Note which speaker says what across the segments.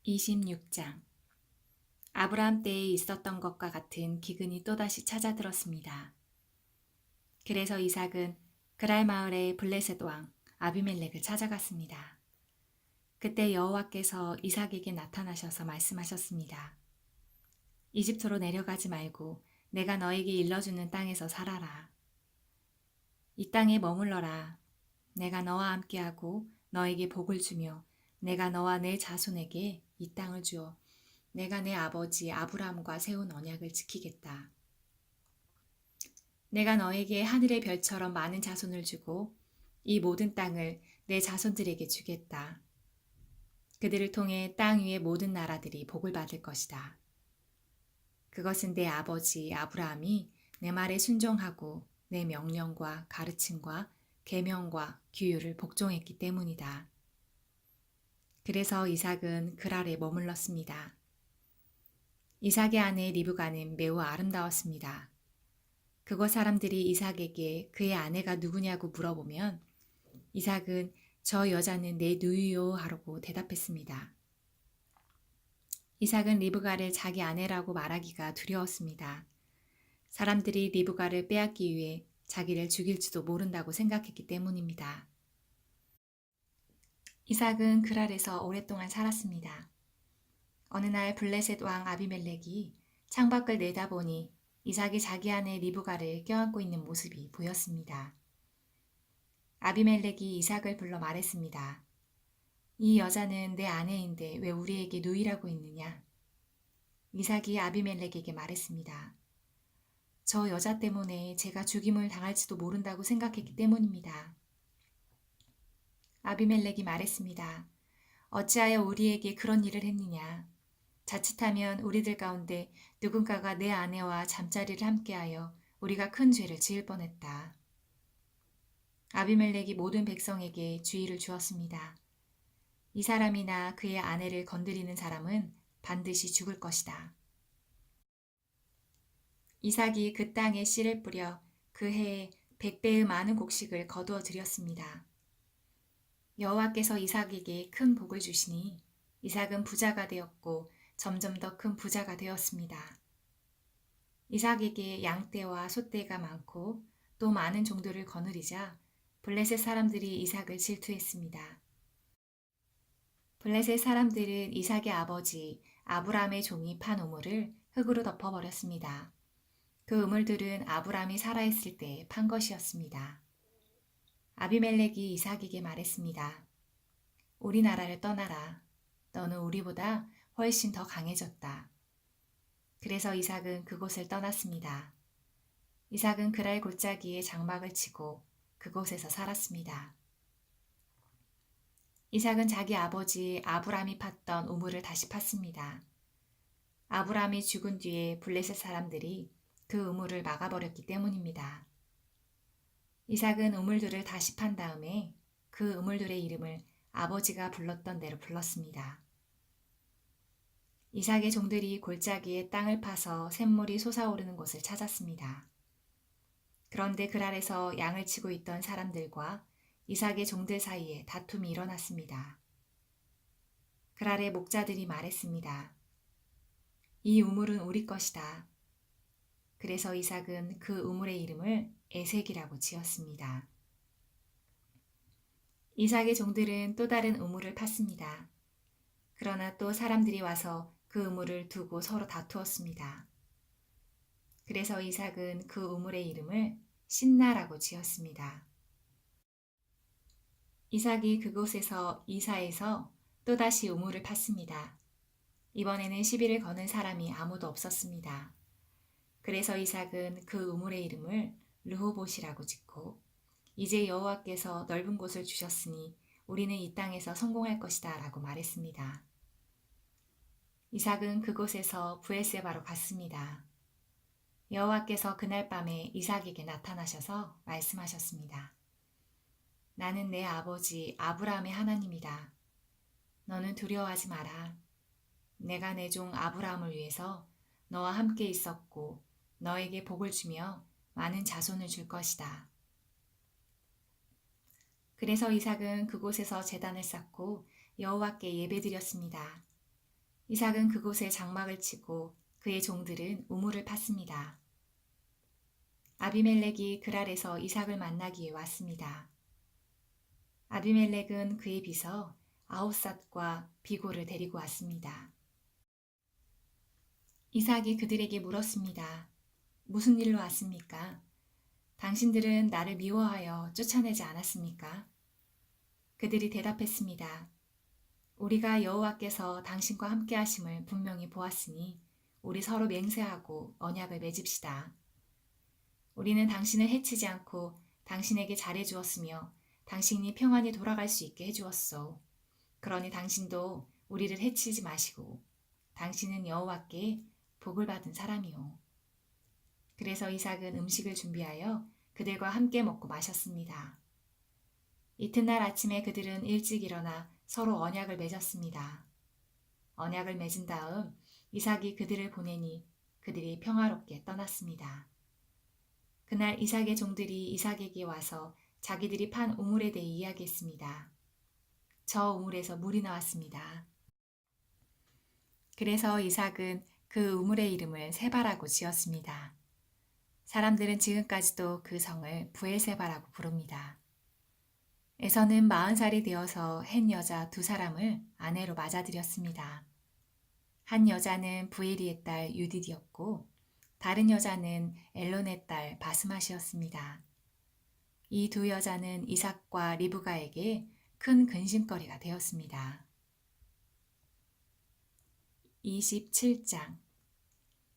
Speaker 1: 26장. 아브라함 때에 있었던 것과 같은 기근이 또다시 찾아들었습니다. 그래서 이삭은 그랄 마을의 블레셋 왕 아비멜렉을 찾아갔습니다. 그때 여호와께서 이삭에게 나타나셔서 말씀하셨습니다. 이집트로 내려가지 말고 내가 너에게 일러주는 땅에서 살아라. 이 땅에 머물러라. 내가 너와 함께하고 너에게 복을 주며 내가 너와 내 자손에게 이 땅을 주어 내가 내 아버지 아브라함과 세운 언약을 지키겠다. 내가 너에게 하늘의 별처럼 많은 자손을 주고 이 모든 땅을 내 자손들에게 주겠다. 그들을 통해 땅 위의 모든 나라들이 복을 받을 것이다. 그것은 내 아버지 아브라함이 내 말에 순종하고 내 명령과 가르침과 계명과 규율을 복종했기 때문이다. 그래서 이삭은 그랄에 머물렀습니다. 이삭의 아내 리브가는 매우 아름다웠습니다. 그곳 사람들이 이삭에게 그의 아내가 누구냐고 물어보면 이삭은 저 여자는 내 누이요 하라고 대답했습니다. 이삭은 리브가를 자기 아내라고 말하기가 두려웠습니다. 사람들이 리브가를 빼앗기 위해 자기를 죽일지도 모른다고 생각했기 때문입니다. 이삭은 그랄에서 오랫동안 살았습니다. 어느 날 블레셋 왕 아비멜렉이 창밖을 내다보니 이삭이 자기 아내 리브가를 껴안고 있는 모습이 보였습니다. 아비멜렉이 이삭을 불러 말했습니다. 이 여자는 내 아내인데 왜 우리에게 누이라고 했느냐? 이삭이 아비멜렉에게 말했습니다. 저 여자 때문에 제가 죽임을 당할지도 모른다고 생각했기 때문입니다. 아비멜렉이 말했습니다. 어찌하여 우리에게 그런 일을 했느냐? 자칫하면 우리들 가운데 누군가가 내 아내와 잠자리를 함께하여 우리가 큰 죄를 지을 뻔했다. 아비멜렉이 모든 백성에게 주의를 주었습니다. 이 사람이나 그의 아내를 건드리는 사람은 반드시 죽을 것이다. 이삭이 그 땅에 씨를 뿌려 그 해에 100배의 많은 곡식을 거두어 드렸습니다. 여호와께서 이삭에게 큰 복을 주시니 이삭은 부자가 되었고 점점 더 큰 부자가 되었습니다. 이삭에게 양떼와 소떼가 많고 또 많은 종들을 거느리자 블레셋 사람들이 이삭을 질투했습니다. 블레셋 사람들은 이삭의 아버지 아브라함의 종이 판 우물을 흙으로 덮어버렸습니다. 그 우물들은 아브라함이 살아있을 때 판 것이었습니다. 아비멜렉이 이삭에게 말했습니다. 우리 나라를 떠나라. 너는 우리보다 훨씬 더 강해졌다. 그래서 이삭은 그곳을 떠났습니다. 이삭은 그랄 골짜기에 장막을 치고 그곳에서 살았습니다. 이삭은 자기 아버지 아브라함이 팠던 우물을 다시 팠습니다. 아브라함이 죽은 뒤에 블레셋 사람들이 그 우물을 막아버렸기 때문입니다. 이삭은 우물들을 다시 판 다음에 그 우물들의 이름을 아버지가 불렀던 대로 불렀습니다. 이삭의 종들이 골짜기에 땅을 파서 샘물이 솟아오르는 곳을 찾았습니다. 그런데 그랄에서 양을 치고 있던 사람들과 이삭의 종들 사이에 다툼이 일어났습니다. 그랄의 목자들이 말했습니다. 이 우물은 우리 것이다. 그래서 이삭은 그 우물의 이름을 에색이라고 지었습니다. 이삭의 종들은 또 다른 우물을 팠습니다. 그러나 또 사람들이 와서 그 우물을 두고 서로 다투었습니다. 그래서 이삭은 그 우물의 이름을 신나라고 지었습니다. 이삭이 그곳에서 이사해서 또다시 우물을 팠습니다. 이번에는 시비를 거는 사람이 아무도 없었습니다. 그래서 이삭은 그 우물의 이름을 르호봇이라고 짓고 이제 여호와께서 넓은 곳을 주셨으니 우리는 이 땅에서 성공할 것이다 라고 말했습니다. 이삭은 그곳에서 브엘세바로 갔습니다. 여호와께서 그날 밤에 이삭에게 나타나셔서 말씀하셨습니다. 나는 내 아버지 아브라함의 하나님이다. 너는 두려워하지 마라. 내가 내 종 아브라함을 위해서 너와 함께 있었고 너에게 복을 주며 많은 자손을 줄 것이다. 그래서 이삭은 그곳에서 제단을 쌓고 여호와께 예배드렸습니다. 이삭은 그곳에 장막을 치고 그의 종들은 우물을 팠습니다. 아비멜렉이 그랄에서 이삭을 만나기 위해 왔습니다. 아비멜렉은 그의 비서 아홉삿과 비골을 데리고 왔습니다. 이삭이 그들에게 물었습니다. 무슨 일로 왔습니까? 당신들은 나를 미워하여 쫓아내지 않았습니까? 그들이 대답했습니다. 우리가 여호와께서 당신과 함께 하심을 분명히 보았으니 우리 서로 맹세하고 언약을 맺읍시다. 우리는 당신을 해치지 않고 당신에게 잘해 주었으며 당신이 평안히 돌아갈 수 있게 해주었소. 그러니 당신도 우리를 해치지 마시고 당신은 여호와께 복을 받은 사람이오. 그래서 이삭은 음식을 준비하여 그들과 함께 먹고 마셨습니다. 이튿날 아침에 그들은 일찍 일어나 서로 언약을 맺었습니다. 언약을 맺은 다음 이삭이 그들을 보내니 그들이 평화롭게 떠났습니다. 그날 이삭의 종들이 이삭에게 와서 자기들이 판 우물에 대해 이야기했습니다. 저 우물에서 물이 나왔습니다. 그래서 이삭은 그 우물의 이름을 세바라고 지었습니다. 사람들은 지금까지도 그 성을 브엘세바라고 부릅니다. 에서는 40살이 되어서 헨 여자 2사람을 아내로 맞아들였습니다. 한 여자는 부에리의 딸 유디디였고 다른 여자는 엘론의 딸 바스맛이었습니다. 이 2 여자는 이삭과 리브가에게 큰 근심거리가 되었습니다. 27장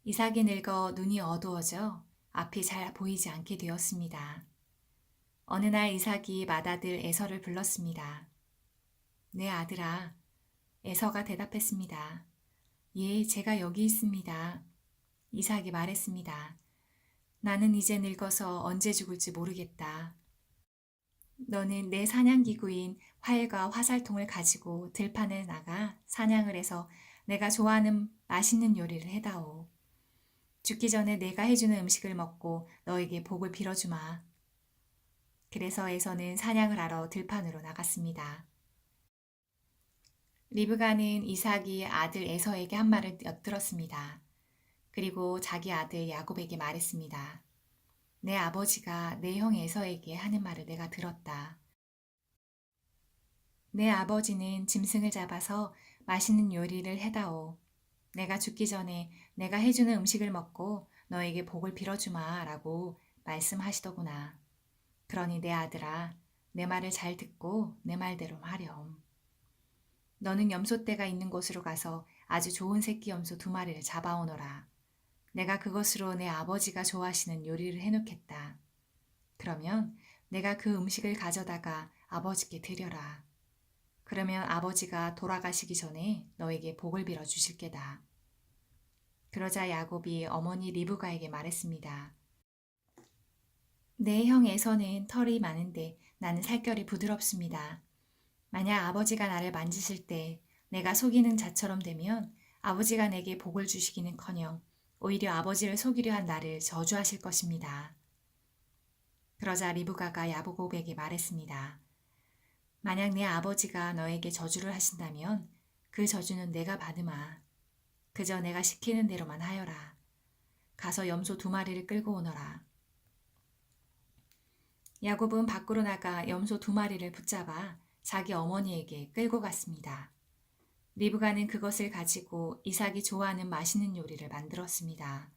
Speaker 1: 이삭이 늙어 눈이 어두워져 앞이 잘 보이지 않게 되었습니다. 어느 날 이삭이 맏아들 에서를 불렀습니다. 내 아들아, 에서가 대답했습니다. 예, 제가 여기 있습니다. 이삭이 말했습니다. 나는 이제 늙어서 언제 죽을지 모르겠다. 너는 내 사냥기구인 활과 화살통을 가지고 들판에 나가 사냥을 해서 내가 좋아하는 맛있는 요리를 해다오. 죽기 전에 내가 해주는 음식을 먹고 너에게 복을 빌어주마. 그래서 에서는 사냥을 하러 들판으로 나갔습니다. 리브가는 이삭이 아들 에서에게 한 말을 엿들었습니다. 그리고 자기 아들 야곱에게 말했습니다. 내 아버지가 내 형 에서에게 하는 말을 내가 들었다. 내 아버지는 짐승을 잡아서 맛있는 요리를 해다오. 내가 죽기 전에 내가 해주는 음식을 먹고 너에게 복을 빌어주마 라고 말씀하시더구나. 그러니 내 아들아, 내 말을 잘 듣고 내 말대로 하렴. 너는 염소떼가 있는 곳으로 가서 아주 좋은 새끼 염소 2마리를 잡아오너라. 내가 그것으로 내 아버지가 좋아하시는 요리를 해놓겠다. 그러면 내가 그 음식을 가져다가 아버지께 드려라. 그러면 아버지가 돌아가시기 전에 너에게 복을 빌어 주실 게다. 그러자 야곱이 어머니 리브가에게 말했습니다. 내 형 에서는 털이 많은데 나는 살결이 부드럽습니다. 만약 아버지가 나를 만지실 때 내가 속이는 자처럼 되면 아버지가 내게 복을 주시기는커녕 오히려 아버지를 속이려 한 나를 저주하실 것입니다. 그러자 리브가가 야곱에게 말했습니다. 만약 내 아버지가 너에게 저주를 하신다면 그 저주는 내가 받으마. 그저 내가 시키는 대로만 하여라. 가서 염소 2마리를 끌고 오너라. 야곱은 밖으로 나가 염소 2마리를 붙잡아 자기 어머니에게 끌고 갔습니다. 리브가는 그것을 가지고 이삭이 좋아하는 맛있는 요리를 만들었습니다.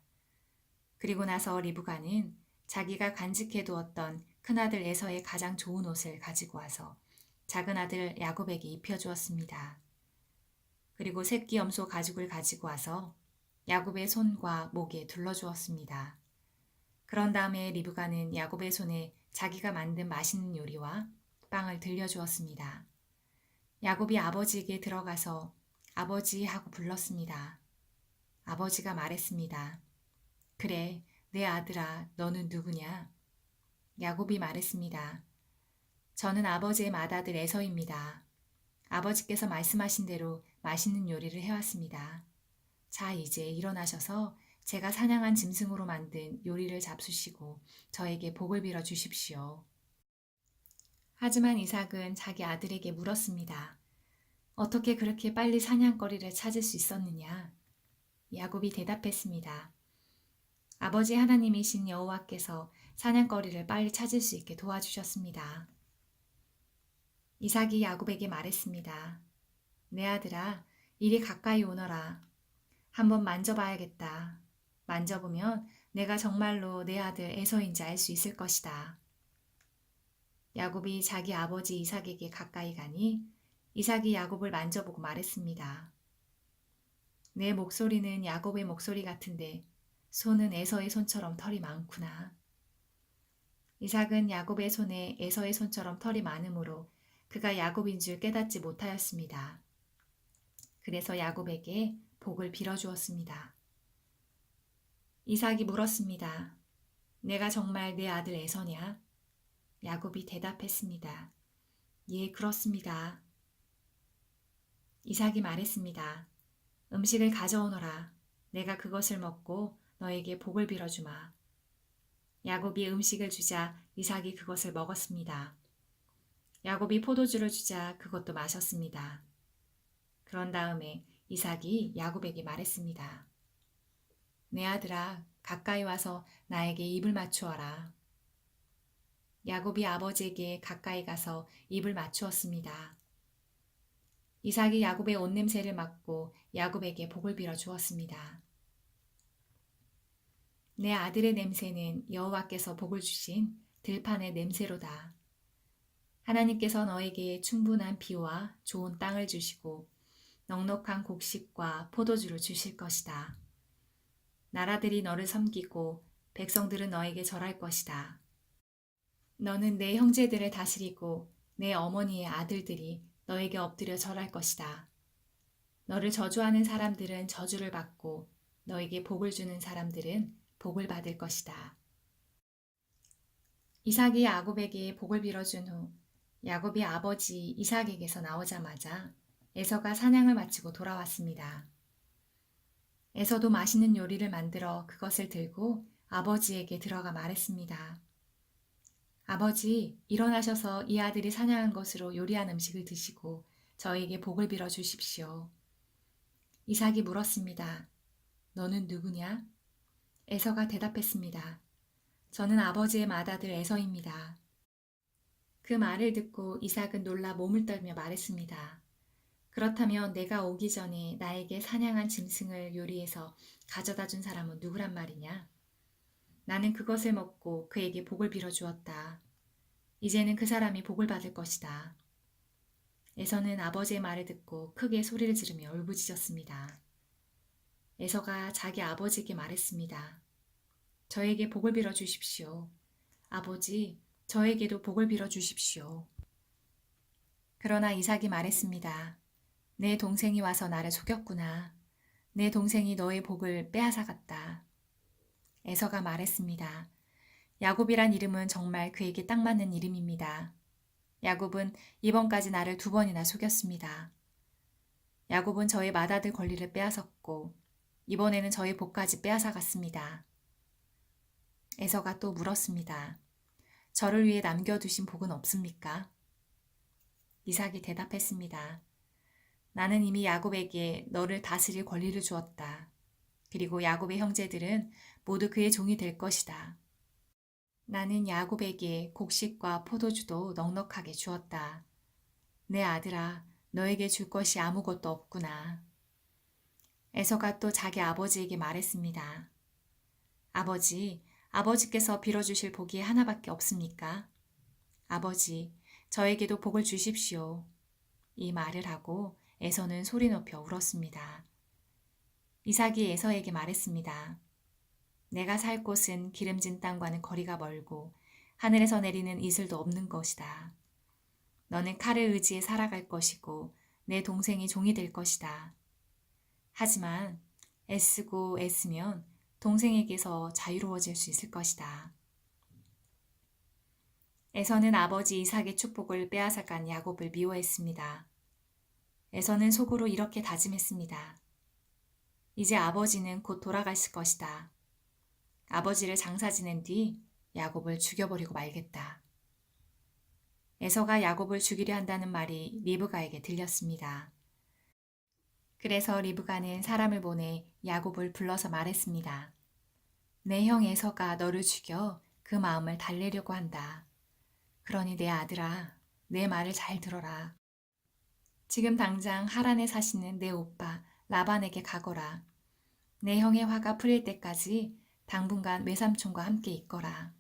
Speaker 1: 그리고 나서 리브가는 자기가 간직해 두었던 큰아들 에서의 가장 좋은 옷을 가지고 와서 작은 아들 야곱에게 입혀주었습니다. 그리고 새끼 염소 가죽을 가지고 와서 야곱의 손과 목에 둘러주었습니다. 그런 다음에 리브가는 야곱의 손에 자기가 만든 맛있는 요리와 빵을 들려주었습니다. 야곱이 아버지에게 들어가서 아버지 하고 불렀습니다. 아버지가 말했습니다. 그래, 내 아들아, 너는 누구냐? 야곱이 말했습니다. 저는 아버지의 맏아들 에서입니다. 아버지께서 말씀하신 대로 맛있는 요리를 해왔습니다. 자, 이제 일어나셔서 제가 사냥한 짐승으로 만든 요리를 잡수시고 저에게 복을 빌어 주십시오. 하지만 이삭은 자기 아들에게 물었습니다. 어떻게 그렇게 빨리 사냥거리를 찾을 수 있었느냐? 야곱이 대답했습니다. 아버지 하나님이신 여호와께서 사냥거리를 빨리 찾을 수 있게 도와주셨습니다. 이삭이 야곱에게 말했습니다. 내 아들아, 이리 가까이 오너라. 한번 만져봐야겠다. 만져보면 내가 정말로 내 아들 에서인지 알 수 있을 것이다. 야곱이 자기 아버지 이삭에게 가까이 가니 이삭이 야곱을 만져보고 말했습니다. 내 목소리는 야곱의 목소리 같은데 손은 에서의 손처럼 털이 많구나. 이삭은 야곱의 손에 에서의 손처럼 털이 많으므로 그가 야곱인 줄 깨닫지 못하였습니다. 그래서 야곱에게 복을 빌어주었습니다. 이삭이 물었습니다. 내가 정말 내 아들 에서냐? 야곱이 대답했습니다. 예, 그렇습니다. 이삭이 말했습니다. 음식을 가져오너라. 내가 그것을 먹고 너에게 복을 빌어주마. 야곱이 음식을 주자 이삭이 그것을 먹었습니다. 야곱이 포도주를 주자 그것도 마셨습니다. 그런 다음에 이삭이 야곱에게 말했습니다. 내 아들아, 가까이 와서 나에게 입을 맞추어라. 야곱이 아버지에게 가까이 가서 입을 맞추었습니다. 이삭이 야곱의 옷냄새를 맡고 야곱에게 복을 빌어 주었습니다. 내 아들의 냄새는 여호와께서 복을 주신 들판의 냄새로다. 하나님께서 너에게 충분한 비와 좋은 땅을 주시고 넉넉한 곡식과 포도주를 주실 것이다. 나라들이 너를 섬기고 백성들은 너에게 절할 것이다. 너는 내 형제들을 다스리고 내 어머니의 아들들이 너에게 엎드려 절할 것이다. 너를 저주하는 사람들은 저주를 받고 너에게 복을 주는 사람들은 복을 받을 것이다. 이삭이 야곱에게 복을 빌어준 후 야곱이 아버지 이삭에게서 나오자마자 에서가 사냥을 마치고 돌아왔습니다. 에서도 맛있는 요리를 만들어 그것을 들고 아버지에게 들어가 말했습니다. 아버지, 일어나셔서 이 아들이 사냥한 것으로 요리한 음식을 드시고 저에게 복을 빌어 주십시오. 이삭이 물었습니다. 너는 누구냐? 에서가 대답했습니다. 저는 아버지의 맏아들 에서입니다. 그 말을 듣고 이삭은 놀라 몸을 떨며 말했습니다. 그렇다면 내가 오기 전에 나에게 사냥한 짐승을 요리해서 가져다 준 사람은 누구란 말이냐? 나는 그것을 먹고 그에게 복을 빌어 주었다. 이제는 그 사람이 복을 받을 것이다. 에서는 아버지의 말을 듣고 크게 소리를 지르며 울부짖었습니다. 에서가 자기 아버지에게 말했습니다. 저에게 복을 빌어 주십시오. 아버지, 저에게도 복을 빌어 주십시오. 그러나 이삭이 말했습니다. 내 동생이 와서 나를 속였구나. 내 동생이 너의 복을 빼앗아갔다. 에서가 말했습니다. 야곱이란 이름은 정말 그에게 딱 맞는 이름입니다. 야곱은 이번까지 나를 2번이나 속였습니다. 야곱은 저의 맏아들 권리를 빼앗았고 이번에는 저의 복까지 빼앗아갔습니다. 에서가 또 물었습니다. 저를 위해 남겨두신 복은 없습니까? 이삭이 대답했습니다. 나는 이미 야곱에게 너를 다스릴 권리를 주었다. 그리고 야곱의 형제들은 모두 그의 종이 될 것이다. 나는 야곱에게 곡식과 포도주도 넉넉하게 주었다. 내 아들아, 너에게 줄 것이 아무것도 없구나. 에서가 또 자기 아버지에게 말했습니다. 아버지, 아버지께서 빌어주실 복이 하나밖에 없습니까? 아버지, 저에게도 복을 주십시오. 이 말을 하고 에서는 소리 높여 울었습니다. 이삭이 에서에게 말했습니다. 내가 살 곳은 기름진 땅과는 거리가 멀고 하늘에서 내리는 이슬도 없는 것이다. 너는 칼을 의지해 살아갈 것이고 내 동생이 종이 될 것이다. 하지만 애쓰고 애쓰면 동생에게서 자유로워질 수 있을 것이다. 에서는 아버지 이삭의 축복을 빼앗아간 야곱을 미워했습니다. 에서는 속으로 이렇게 다짐했습니다. 이제 아버지는 곧 돌아가실 것이다. 아버지를 장사 지낸 뒤 야곱을 죽여버리고 말겠다. 에서가 야곱을 죽이려 한다는 말이 리브가에게 들렸습니다. 그래서 리브가는 사람을 보내 야곱을 불러서 말했습니다. 내 형 에서가 너를 죽여 그 마음을 달래려고 한다. 그러니 내 아들아, 내 말을 잘 들어라. 지금 당장 하란에 사시는 내 오빠 라반에게 가거라. 내 형의 화가 풀릴 때까지 당분간 외삼촌과 함께 있거라.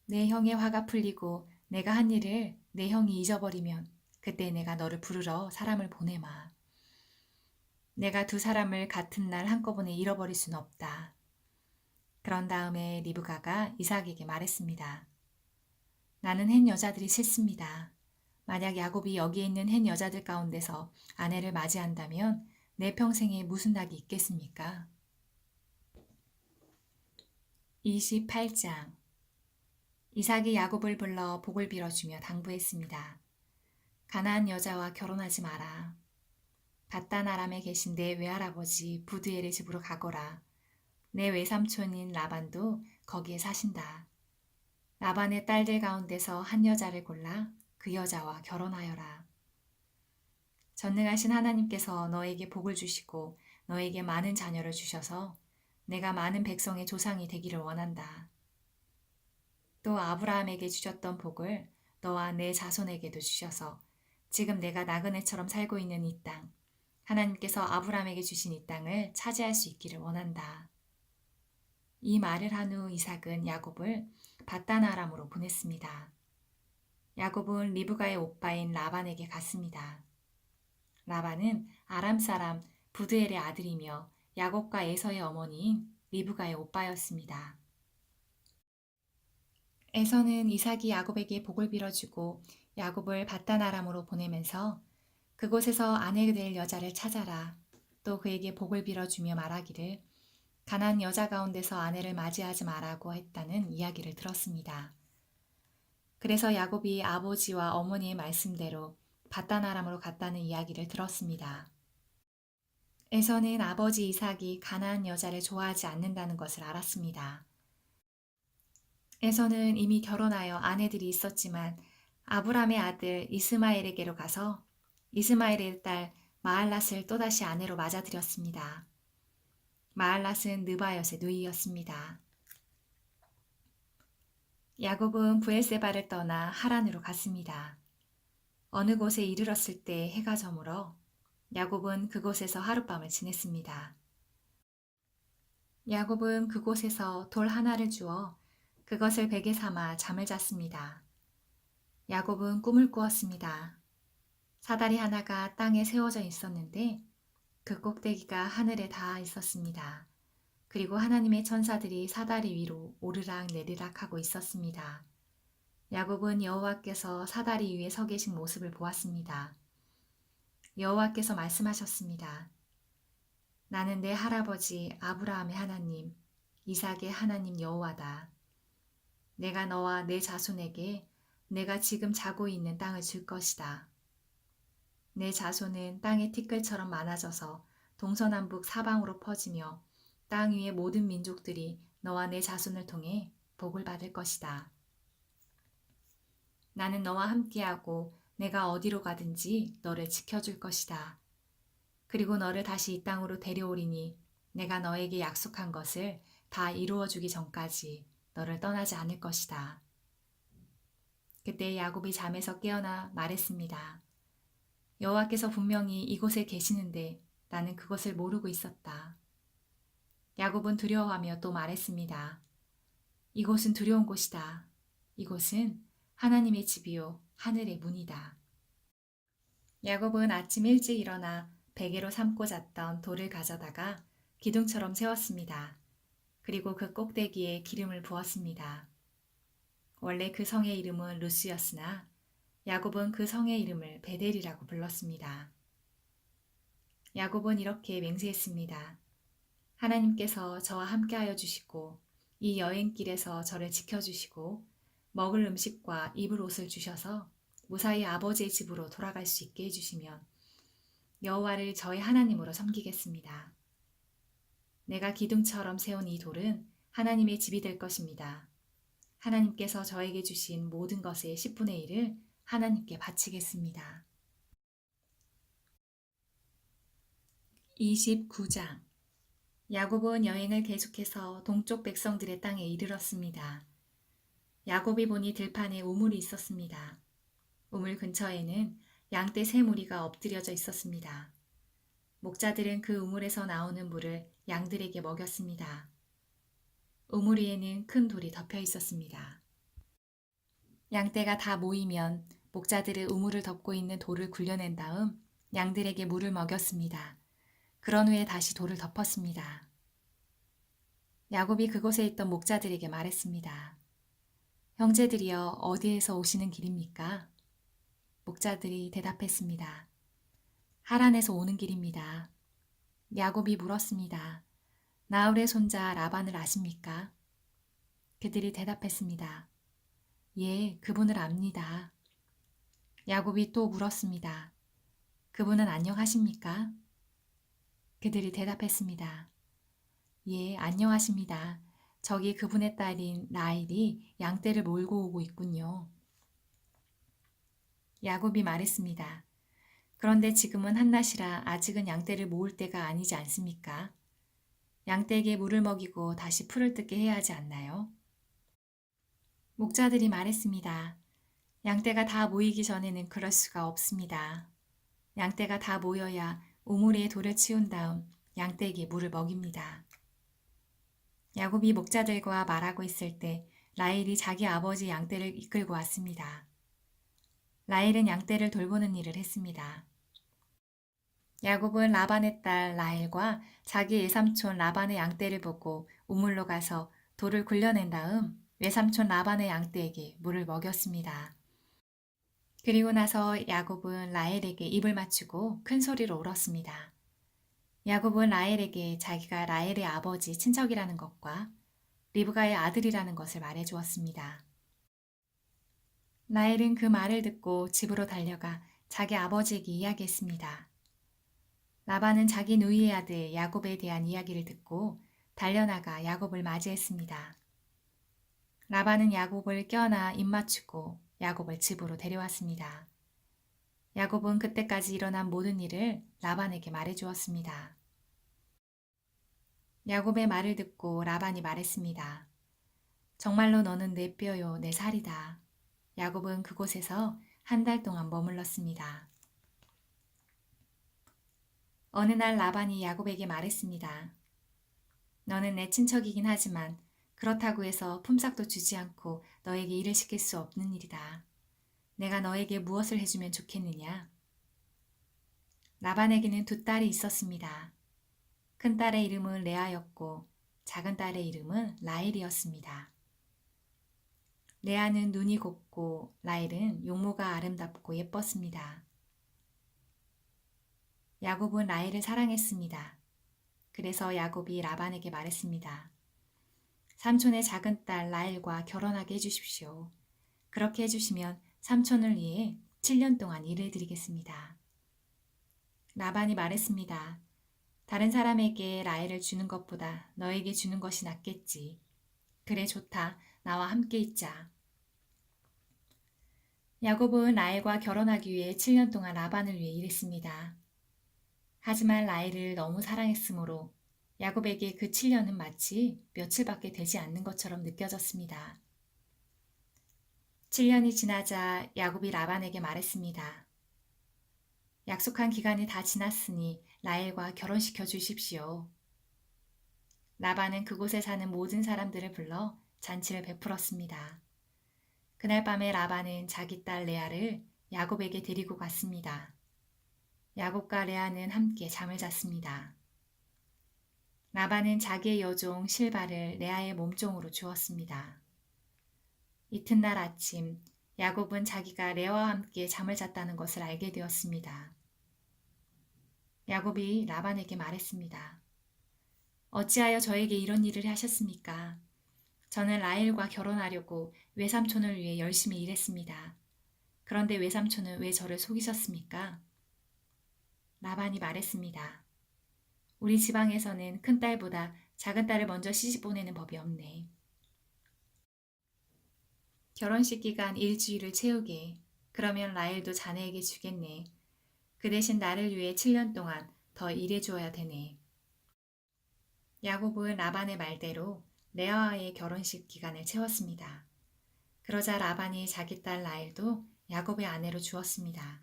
Speaker 1: 내 형의 화가 풀리고 내가 한 일을 내 형이 잊어버리면 그때 내가 너를 부르러 사람을 보내마. 내가 두 사람을 같은 날 한꺼번에 잃어버릴 순 없다. 그런 다음에 리브가가 이삭에게 말했습니다. 나는 hen 여자들이 싫습니다. 만약 야곱이 여기에 있는 hen 여자들 가운데서 아내를 맞이한다면 내 평생에 무슨 낙이 있겠습니까? 28장 이삭이 야곱을 불러 복을 빌어주며 당부했습니다. 가나안 여자와 결혼하지 마라. 밧단 아람에 계신 내 외할아버지 부드엘의 집으로 가거라. 내 외삼촌인 라반도 거기에 사신다. 라반의 딸들 가운데서 한 여자를 골라 그 여자와 결혼하여라. 전능하신 하나님께서 너에게 복을 주시고 너에게 많은 자녀를 주셔서 내가 많은 백성의 조상이 되기를 원한다. 또 아브라함에게 주셨던 복을 너와 내 자손에게도 주셔서 지금 내가 나그네처럼 살고 있는 이 땅, 하나님께서 아브라함에게 주신 이 땅을 차지할 수 있기를 원한다. 이 말을 한 후 이삭은 야곱을 밧단 아람으로 보냈습니다. 야곱은 리브가의 오빠인 라반에게 갔습니다. 라반은 아람 사람 부드엘의 아들이며 야곱과 에서의 어머니인 리브가의 오빠였습니다. 에서는 이삭이 야곱에게 복을 빌어주고 야곱을 밧단 아람으로 보내면서 그곳에서 아내 될 여자를 찾아라. 또 그에게 복을 빌어주며 말하기를 가나안 여자 가운데서 아내를 맞이하지 말라고 했다는 이야기를 들었습니다. 그래서 야곱이 아버지와 어머니의 말씀대로 밧단 아람으로 갔다는 이야기를 들었습니다. 에서는 아버지 이삭이 가나안 여자를 좋아하지 않는다는 것을 알았습니다. 에서는 이미 결혼하여 아내들이 있었지만 아브람의 아들 이스마엘에게로 가서 이스마엘의 딸 마알랏을 또다시 아내로 맞아들였습니다. 마알랏은 느바엿의 누이였습니다. 야곱은 브엘세바를 떠나 하란으로 갔습니다. 어느 곳에 이르렀을 때 해가 저물어 야곱은 그곳에서 하룻밤을 지냈습니다. 야곱은 그곳에서 돌 하나를 주어 그것을 베개 삼아 잠을 잤습니다. 야곱은 꿈을 꾸었습니다. 사다리 하나가 땅에 세워져 있었는데 그 꼭대기가 하늘에 닿아 있었습니다. 그리고 하나님의 천사들이 사다리 위로 오르락 내리락 하고 있었습니다. 야곱은 여호와께서 사다리 위에 서 계신 모습을 보았습니다. 여호와께서 말씀하셨습니다. 나는 내 할아버지 아브라함의 하나님, 이삭의 하나님 여호와다. 내가 너와 내 자손에게 내가 지금 자고 있는 땅을 줄 것이다. 내 자손은 땅의 티끌처럼 많아져서 동서남북 사방으로 퍼지며 땅 위의 모든 민족들이 너와 내 자손을 통해 복을 받을 것이다. 나는 너와 함께하고 내가 어디로 가든지 너를 지켜줄 것이다. 그리고 너를 다시 이 땅으로 데려오리니 내가 너에게 약속한 것을 다 이루어주기 전까지 너를 떠나지 않을 것이다. 그때 야곱이 잠에서 깨어나 말했습니다. 여호와께서 분명히 이곳에 계시는데 나는 그것을 모르고 있었다. 야곱은 두려워하며 또 말했습니다. 이곳은 두려운 곳이다. 이곳은 하나님의 집이요 하늘의 문이다. 야곱은 아침 일찍 일어나 베개로 삼고 잤던 돌을 가져다가 기둥처럼 세웠습니다. 그리고 그 꼭대기에 기름을 부었습니다. 원래 그 성의 이름은 루스였으나 야곱은 그 성의 이름을 베델이라고 불렀습니다. 야곱은 이렇게 맹세했습니다. 하나님께서 저와 함께하여 주시고 이 여행길에서 저를 지켜주시고 먹을 음식과 입을 옷을 주셔서 무사히 아버지의 집으로 돌아갈 수 있게 해주시면 여호와를 저의 하나님으로 섬기겠습니다. 내가 기둥처럼 세운 이 돌은 하나님의 집이 될 것입니다. 하나님께서 저에게 주신 모든 것의 10분의 1을 하나님께 바치겠습니다. 29장 야곱은 여행을 계속해서 동쪽 백성들의 땅에 이르렀습니다. 야곱이 보니 들판에 우물이 있었습니다. 우물 근처에는 양떼 세 무리가 엎드려져 있었습니다. 목자들은 그 우물에서 나오는 물을 양들에게 먹였습니다. 우물 위에는 큰 돌이 덮여 있었습니다. 양떼가 다 모이면 목자들은 우물을 덮고 있는 돌을 굴려낸 다음 양들에게 물을 먹였습니다. 그런 후에 다시 돌을 덮었습니다. 야곱이 그곳에 있던 목자들에게 말했습니다. 형제들이여, 어디에서 오시는 길입니까? 목자들이 대답했습니다. 하란에서 오는 길입니다. 야곱이 물었습니다. 나홀의 손자 라반을 아십니까? 그들이 대답했습니다. 예, 그분을 압니다. 야곱이 또 물었습니다. 그분은 안녕하십니까? 그들이 대답했습니다. 예, 안녕하십니다. 저기 그분의 딸인 라헬이 양떼를 몰고 오고 있군요. 야곱이 말했습니다. 그런데 지금은 한낮이라 아직은 양떼를 모을 때가 아니지 않습니까? 양떼에게 물을 먹이고 다시 풀을 뜯게 해야 하지 않나요? 목자들이 말했습니다. 양떼가 다 모이기 전에는 그럴 수가 없습니다. 양떼가 다 모여야 우물 위에 돌을 치운 다음 양떼에게 물을 먹입니다. 야곱이 목자들과 말하고 있을 때 라헬이 자기 아버지 양떼를 이끌고 왔습니다. 라헬은 양떼를 돌보는 일을 했습니다. 야곱은 라반의 딸 라헬과 자기 외삼촌 라반의 양떼를 보고 우물로 가서 돌을 굴려낸 다음 외삼촌 라반의 양떼에게 물을 먹였습니다. 그리고 나서 야곱은 라헬에게 입을 맞추고 큰 소리로 울었습니다. 야곱은 라헬에게 자기가 라헬의 아버지 친척이라는 것과 리브가의 아들이라는 것을 말해주었습니다. 라헬은 그 말을 듣고 집으로 달려가 자기 아버지에게 이야기했습니다. 라반은 자기 누이의 아들 야곱에 대한 이야기를 듣고 달려나가 야곱을 맞이했습니다. 라반은 야곱을 껴안아 입맞추고 야곱을 집으로 데려왔습니다. 야곱은 그때까지 일어난 모든 일을 라반에게 말해주었습니다. 야곱의 말을 듣고 라반이 말했습니다. 정말로 너는 내 뼈요 내 살이다. 야곱은 그곳에서 한 달 동안 머물렀습니다. 어느 날 라반이 야곱에게 말했습니다. 너는 내 친척이긴 하지만 그렇다고 해서 품삯도 주지 않고 너에게 일을 시킬 수 없는 일이다. 내가 너에게 무엇을 해주면 좋겠느냐? 라반에게는 두 딸이 있었습니다. 큰 딸의 이름은 레아였고 작은 딸의 이름은 라헬이었습니다. 레아는 눈이 곱고 라헬은 용모가 아름답고 예뻤습니다. 야곱은 라헬을 사랑했습니다. 그래서 야곱이 라반에게 말했습니다. 삼촌의 작은 딸 라헬과 결혼하게 해주십시오. 그렇게 해주시면 삼촌을 위해 7년 동안 일을 드리겠습니다. 라반이 말했습니다. 다른 사람에게 라헬을 주는 것보다 너에게 주는 것이 낫겠지. 그래 좋다. 나와 함께 있자. 야곱은 라헬과 결혼하기 위해 7년 동안 라반을 위해 일했습니다. 하지만 라헬을 너무 사랑했으므로 야곱에게 그 7년은 마치 며칠밖에 되지 않는 것처럼 느껴졌습니다. 7년이 지나자 야곱이 라반에게 말했습니다. 약속한 기간이 다 지났으니 라헬과 결혼시켜 주십시오. 라반은 그곳에 사는 모든 사람들을 불러 잔치를 베풀었습니다. 그날 밤에 라반은 자기 딸 레아를 야곱에게 데리고 갔습니다. 야곱과 레아는 함께 잠을 잤습니다. 라반은 자기의 여종 실바를 레아의 몸종으로 주었습니다. 이튿날 아침 야곱은 자기가 레아와 함께 잠을 잤다는 것을 알게 되었습니다. 야곱이 라반에게 말했습니다. 어찌하여 저에게 이런 일을 하셨습니까? 저는 라헬과 결혼하려고 외삼촌을 위해 열심히 일했습니다. 그런데 외삼촌은 왜 저를 속이셨습니까? 라반이 말했습니다. 우리 지방에서는 큰 딸보다 작은 딸을 먼저 시집 보내는 법이 없네. 결혼식 기간 일주일을 채우게. 그러면 라헬도 자네에게 주겠네. 그 대신 나를 위해 7년 동안 더 일해주어야 되네. 야곱은 라반의 말대로 레아와의 결혼식 기간을 채웠습니다. 그러자 라반이 자기 딸 라헬도 야곱의 아내로 주었습니다.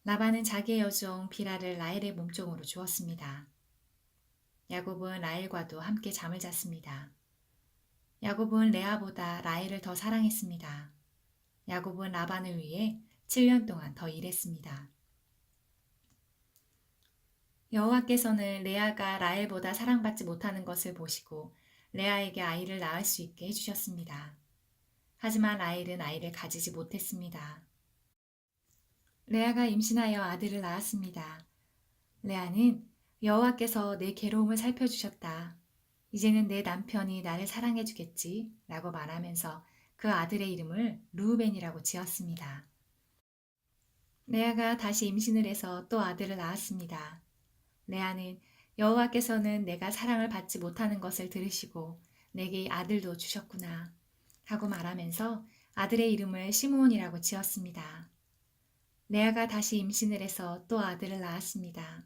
Speaker 1: 라반은 자기의 여종 비라를 라헬의 몸종으로 주었습니다. 야곱은 라헬과도 함께 잠을 잤습니다. 야곱은 레아보다 라헬을 더 사랑했습니다. 야곱은 라반을 위해 7년 동안 더 일했습니다. 여호와께서는 레아가 라헬보다 사랑받지 못하는 것을 보시고 레아에게 아이를 낳을 수 있게 해주셨습니다. 하지만 라헬은 아이를 가지지 못했습니다. 레아가 임신하여 아들을 낳았습니다. 레아는 여호와께서 내 괴로움을 살펴주셨다. 이제는 내 남편이 나를 사랑해주겠지 라고 말하면서 그 아들의 이름을 르우벤이라고 지었습니다. 레아가 다시 임신을 해서 또 아들을 낳았습니다. 레아는 여호와께서는 내가 사랑을 받지 못하는 것을 들으시고 내게 아들도 주셨구나 하고 말하면서 아들의 이름을 시므온이라고 지었습니다. 레아가 다시 임신을 해서 또 아들을 낳았습니다.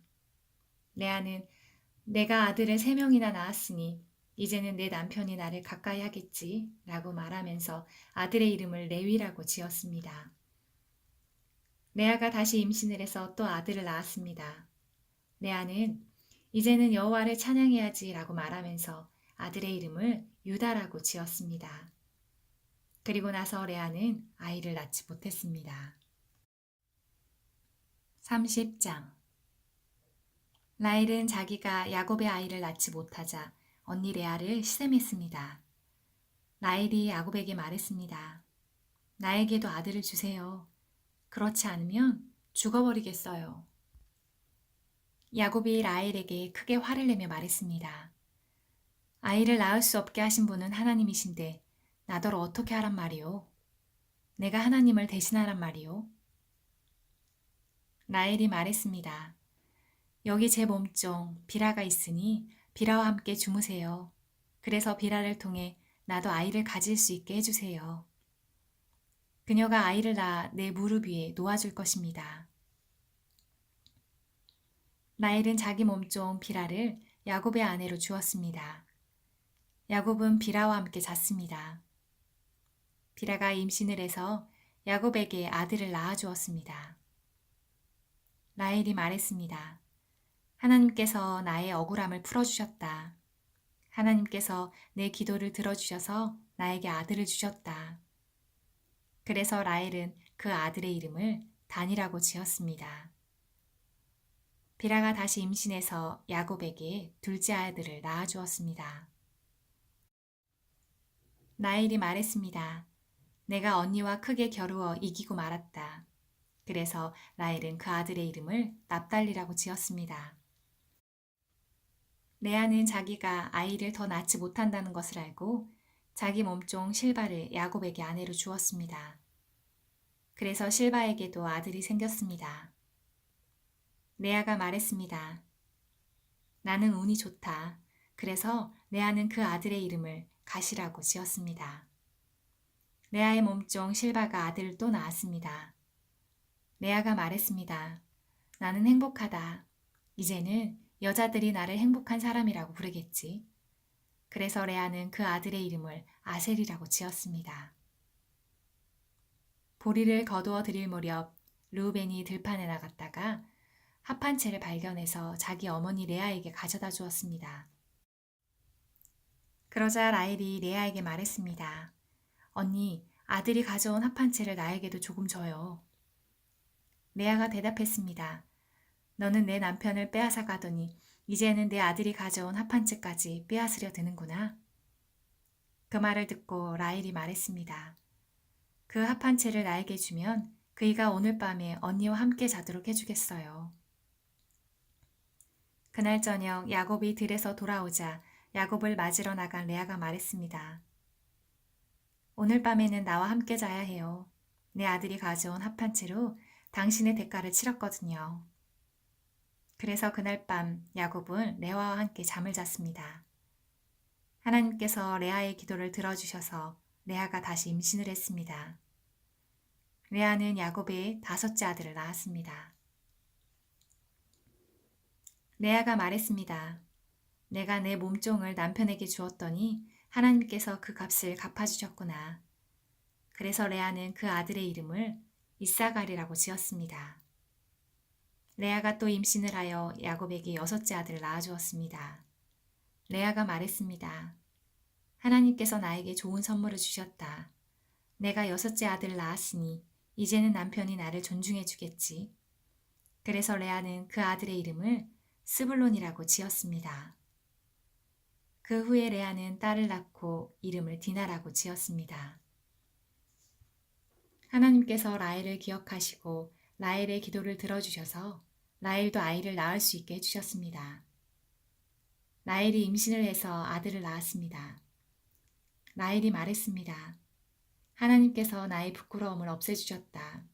Speaker 1: 레아는 내가 아들을 3명이나 낳았으니 이제는 내 남편이 나를 가까이 하겠지 라고 말하면서 아들의 이름을 레위라고 지었습니다. 레아가 다시 임신을 해서 또 아들을 낳았습니다. 레아는 이제는 여호와를 찬양해야지 라고 말하면서 아들의 이름을 유다라고 지었습니다. 그리고 나서 레아는 아이를 낳지 못했습니다. 30장 라헬은 자기가 야곱의 아이를 낳지 못하자 언니 레아를 시샘했습니다. 라헬이 야곱에게 말했습니다. 나에게도 아들을 주세요. 그렇지 않으면 죽어버리겠어요. 야곱이 라헬에게 크게 화를 내며 말했습니다. 아이를 낳을 수 없게 하신 분은 하나님이신데 나더러 어떻게 하란 말이오? 내가 하나님을 대신하란 말이오? 라헬이 말했습니다. 여기 제 몸종 비라가 있으니 비라와 함께 주무세요. 그래서 비라를 통해 나도 아이를 가질 수 있게 해주세요. 그녀가 아이를 낳아 내 무릎 위에 놓아줄 것입니다. 라헬은 자기 몸종 비라를 야곱의 아내로 주었습니다. 야곱은 비라와 함께 잤습니다. 비라가 임신을 해서 야곱에게 아들을 낳아주었습니다. 라헬이 말했습니다. 하나님께서 나의 억울함을 풀어주셨다. 하나님께서 내 기도를 들어주셔서 나에게 아들을 주셨다. 그래서 라헬은 그 아들의 이름을 단이라고 지었습니다. 비라가 다시 임신해서 야곱에게 둘째 아들을 낳아주었습니다. 라헬이 말했습니다. 내가 언니와 크게 겨루어 이기고 말았다. 그래서 라헬은 그 아들의 이름을 납달리라고 지었습니다. 레아는 자기가 아이를 더 낳지 못한다는 것을 알고 자기 몸종 실바를 야곱에게 아내로 주었습니다. 그래서 실바에게도 아들이 생겼습니다. 레아가 말했습니다. 나는 운이 좋다. 그래서 레아는 그 아들의 이름을 가시라고 지었습니다. 레아의 몸종 실바가 아들을 또 낳았습니다. 레아가 말했습니다. 나는 행복하다. 이제는 여자들이 나를 행복한 사람이라고 부르겠지. 그래서 레아는 그 아들의 이름을 아셀이라고 지었습니다. 보리를 거두어 드릴 무렵 르우벤이 들판에 나갔다가 합판채를 발견해서 자기 어머니 레아에게 가져다 주었습니다. 그러자 라헬이 레아에게 말했습니다. 언니, 아들이 가져온 합판채를 나에게도 조금 줘요. 레아가 대답했습니다. 너는 내 남편을 빼앗아 가더니 이제는 내 아들이 가져온 합판채까지 빼앗으려 드는구나. 그 말을 듣고 라헬이 말했습니다. 그 합판채를 나에게 주면 그이가 오늘 밤에 언니와 함께 자도록 해주겠어요. 그날 저녁 야곱이 들에서 돌아오자 야곱을 맞으러 나간 레아가 말했습니다. 오늘 밤에는 나와 함께 자야 해요. 내 아들이 가져온 합판채로 당신의 대가를 치렀거든요. 그래서 그날 밤 야곱은 레아와 함께 잠을 잤습니다. 하나님께서 레아의 기도를 들어주셔서 레아가 다시 임신을 했습니다. 레아는 야곱의 5째 아들을 낳았습니다. 레아가 말했습니다. 내가 내 몸종을 남편에게 주었더니 하나님께서 그 값을 갚아주셨구나. 그래서 레아는 그 아들의 이름을 이사갈이라고 지었습니다. 레아가 또 임신을 하여 야곱에게 6째 아들을 낳아주었습니다. 레아가 말했습니다. 하나님께서 나에게 좋은 선물을 주셨다. 내가 6째 아들을 낳았으니 이제는 남편이 나를 존중해 주겠지. 그래서 레아는 그 아들의 이름을 스불론이라고 지었습니다. 그 후에 레아는 딸을 낳고 이름을 디나라고 지었습니다. 하나님께서 라헬을 기억하시고 라헬의 기도를 들어주셔서 라헬도 아이를 낳을 수 있게 해주셨습니다. 라헬이 임신을 해서 아들을 낳았습니다. 라헬이 말했습니다. 하나님께서 나의 부끄러움을 없애주셨다.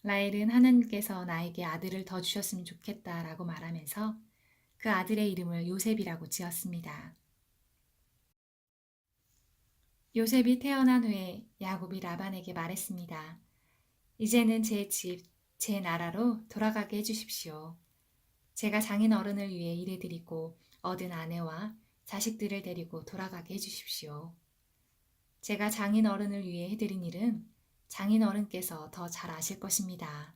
Speaker 1: 라헬은 하나님께서 나에게 아들을 더 주셨으면 좋겠다라고 말하면서 그 아들의 이름을 요셉이라고 지었습니다. 요셉이 태어난 후에 야곱이 라반에게 말했습니다. 이제는 제 집, 제 나라로 돌아가게 해주십시오. 제가 장인 어른을 위해 일해드리고 얻은 아내와 자식들을 데리고 돌아가게 해주십시오. 제가 장인 어른을 위해 해드린 일은 장인 어른께서 더 잘 아실 것입니다.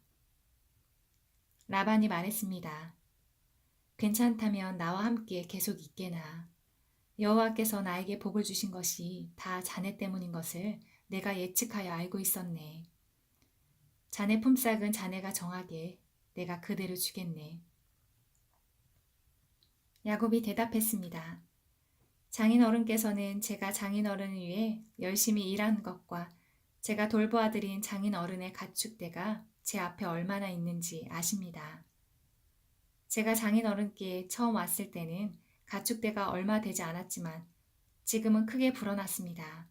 Speaker 1: 라반이 말했습니다. 괜찮다면 나와 함께 계속 있게나. 여호와께서 나에게 복을 주신 것이 다 자네 때문인 것을 내가 예측하여 알고 있었네. 자네 품삯은 자네가 정하게 내가 그대로 주겠네. 야곱이 대답했습니다. 장인 어른께서는 제가 장인 어른을 위해 열심히 일한 것과 제가 돌보아드린 장인 어른의 가축대가 제 앞에 얼마나 있는지 아십니다. 제가 장인 어른께 처음 왔을 때는 가축대가 얼마 되지 않았지만 지금은 크게 불어났습니다.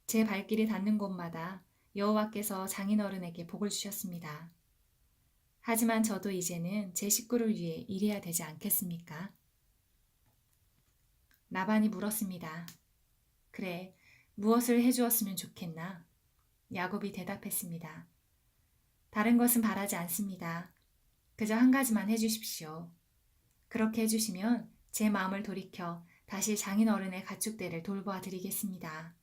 Speaker 1: 제 발길이 닿는 곳마다 여호와께서 장인 어른에게 복을 주셨습니다. 하지만 저도 이제는 제 식구를 위해 일해야 되지 않겠습니까? 라반이 물었습니다. 그래, 무엇을 해주었으면 좋겠나? 야곱이 대답했습니다. 다른 것은 바라지 않습니다. 그저 한 가지만 해주십시오. 그렇게 해주시면 제 마음을 돌이켜 다시 장인 어른의 가축대를 돌보아 드리겠습니다.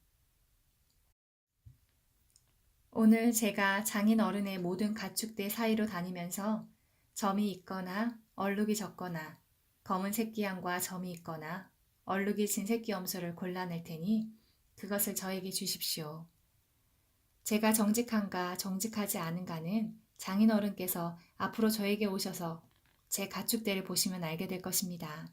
Speaker 1: 오늘 제가 장인 어른의 모든 가축대 사이로 다니면서 점이 있거나 얼룩이 적거나 검은 새끼양과 점이 있거나 얼룩이 진 새끼 염소를 골라낼 테니 그것을 저에게 주십시오. 제가 정직한가 정직하지 않은가는 장인 어른께서 앞으로 저에게 오셔서 제 가축대를 보시면 알게 될 것입니다.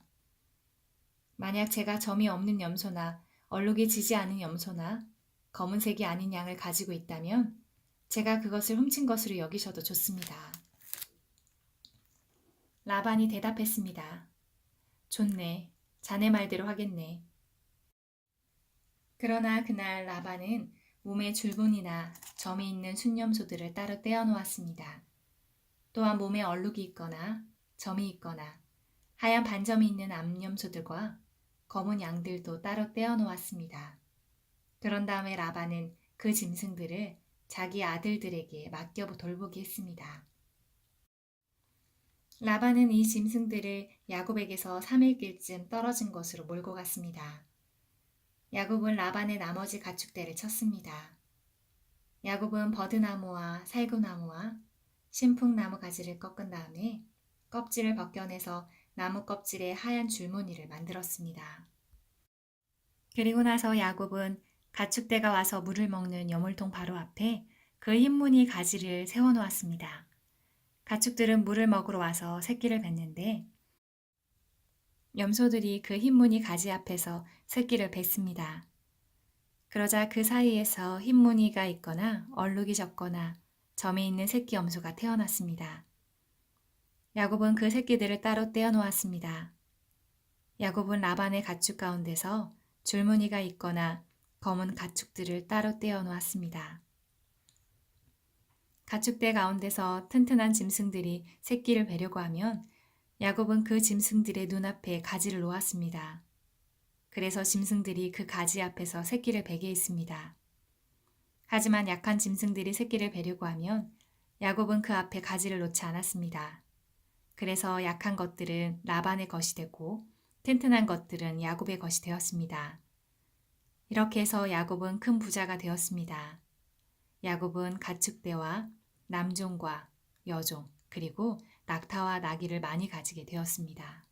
Speaker 1: 만약 제가 점이 없는 염소나 얼룩이 지지 않은 염소나 검은색이 아닌 양을 가지고 있다면 제가 그것을 훔친 것으로 여기셔도 좋습니다. 라반이 대답했습니다. 좋네. 자네 말대로 하겠네. 그러나 그날 라반은 몸에 줄무늬나 점이 있는 순염소들을 따로 떼어 놓았습니다. 또한 몸에 얼룩이 있거나 점이 있거나 하얀 반점이 있는 암염소들과 검은 양들도 따로 떼어 놓았습니다. 그런 다음에 라반은 그 짐승들을 자기 아들들에게 맡겨 돌보게 했습니다. 라반은 이 짐승들을 야곱에게서 3일길쯤 떨어진 곳으로 몰고 갔습니다. 야곱은 라반의 나머지 가축대를 쳤습니다. 야곱은 버드나무와 살구나무와 신풍나무 가지를 꺾은 다음에 껍질을 벗겨내서 나무 껍질에 하얀 줄무늬를 만들었습니다. 그리고 나서 야곱은 가축대가 와서 물을 먹는 여물통 바로 앞에 그 흰무늬 가지를 세워놓았습니다. 가축들은 물을 먹으러 와서 새끼를 뱉는데 염소들이 그 흰무늬 가지 앞에서 새끼를 뱉습니다. 그러자 그 사이에서 흰무늬가 있거나 얼룩이 적거나 점이 있는 새끼 염소가 태어났습니다. 야곱은 그 새끼들을 따로 떼어 놓았습니다. 야곱은 라반의 가축 가운데서 줄무늬가 있거나 검은 가축들을 따로 떼어 놓았습니다. 가축대 가운데서 튼튼한 짐승들이 새끼를 베려고 하면 야곱은 그 짐승들의 눈앞에 가지를 놓았습니다. 그래서 짐승들이 그 가지 앞에서 새끼를 베게 했습니다. 하지만 약한 짐승들이 새끼를 베려고 하면 야곱은 그 앞에 가지를 놓지 않았습니다. 그래서 약한 것들은 라반의 것이 되고 튼튼한 것들은 야곱의 것이 되었습니다. 이렇게 해서 야곱은 큰 부자가 되었습니다. 야곱은 가축대와 남종과 여종 그리고 낙타와 나귀를 많이 가지게 되었습니다.